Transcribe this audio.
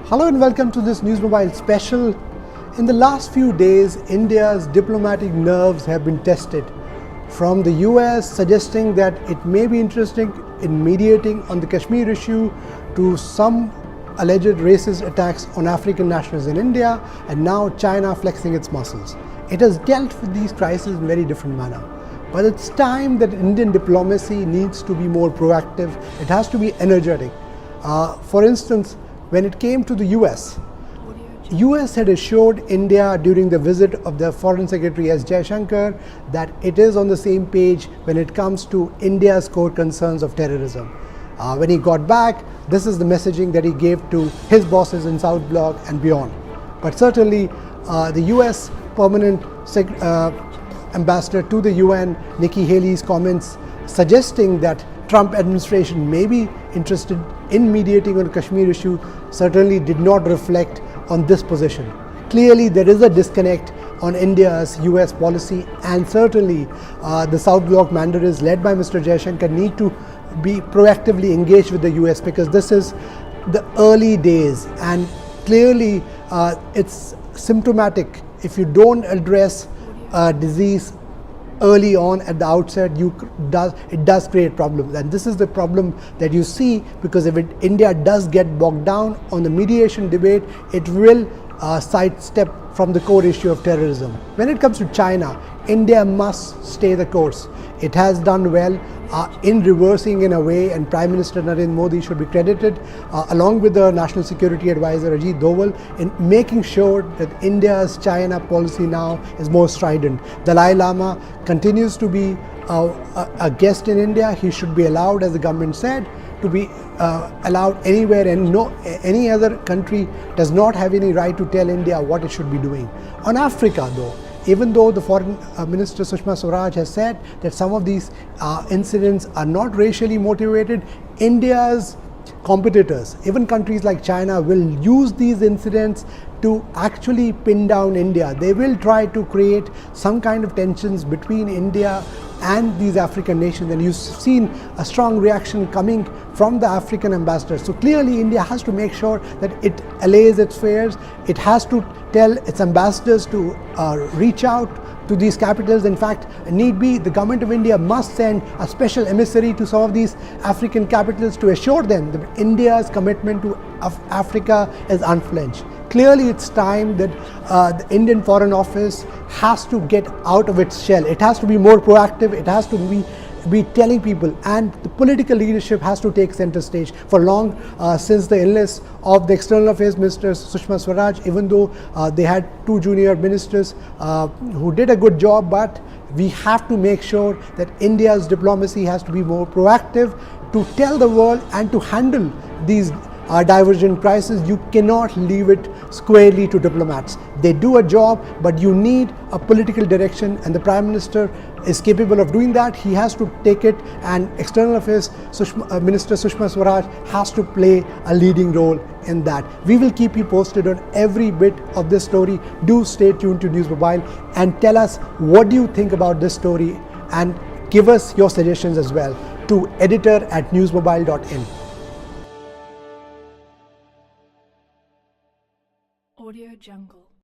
Hello and welcome to this NewsMobile special. In the last few days, India's diplomatic nerves have been tested. From the US suggesting that it may be interested in mediating on the Kashmir issue, to some alleged racist attacks on African nationals in India, and now China flexing its muscles. It has dealt with these crises in a very different manner. But it's time that Indian diplomacy needs to be more proactive. It has to be energetic. For instance, when it came to the US had assured India during the visit of the Foreign Secretary S. Jaishankar that it is on the same page when it comes to India's core concerns of terrorism. When he got back, this is the messaging that he gave to his bosses in South Bloc and beyond. But certainly, the US permanent ambassador to the UN, Nikki Haley's comments suggesting that Trump administration may be interested in mediating on the Kashmir issue certainly did not reflect on this position. Clearly, there is a disconnect on India's US policy, and certainly the South Bloc mandators led by Mr. Jaishankar need to be proactively engaged with the US, because this is the early days, and clearly it's symptomatic. If you don't address disease early on at the outset, it does create problems, and this is the problem that you see, because if India does get bogged down on the mediation debate, it will sidestep from the core issue of terrorism. When it comes to China, India must stay the course. It has done well in reversing in a way, and Prime Minister Narendra Modi should be credited along with the National Security Advisor Ajit Doval in making sure that India's China policy now is more strident. Dalai Lama continues to be a guest in India. He should be allowed, as the government said, to be allowed anywhere, and any other country does not have any right to tell India what it should be doing. On Africa though, even though the Foreign Minister Sushma Swaraj has said that some of these incidents are not racially motivated, India's competitors, even countries like China, will use these incidents to actually pin down India. They will try to create some kind of tensions between India and these African nations, and you've seen a strong reaction coming from the African ambassadors. So clearly India has to make sure that it allays its fears. It has to tell its ambassadors to reach out to these capitals. In fact, need be, the government of India must send a special emissary to some of these African capitals to assure them that India's commitment to Africa is unflinched. Clearly, it's time that the Indian Foreign Office has to get out of its shell. It has to be more proactive. It has to be telling people, and the political leadership has to take center stage. For long, since the illness of the External Affairs Minister Sushma Swaraj, even though they had two junior ministers who did a good job, but we have to make sure that India's diplomacy has to be more proactive to tell the world and to handle these divergent crises. You cannot leave it squarely to diplomats. They do a job, but you need a political direction, and the Prime Minister is capable of doing that. He has to take it, and External Affairs Minister Sushma Swaraj has to play a leading role in that. We will keep you posted on every bit of this story. Do stay tuned to NewsMobile and tell us what do you think about this story, and give us your suggestions as well to editor@newsmobile.in. Audio Jungle.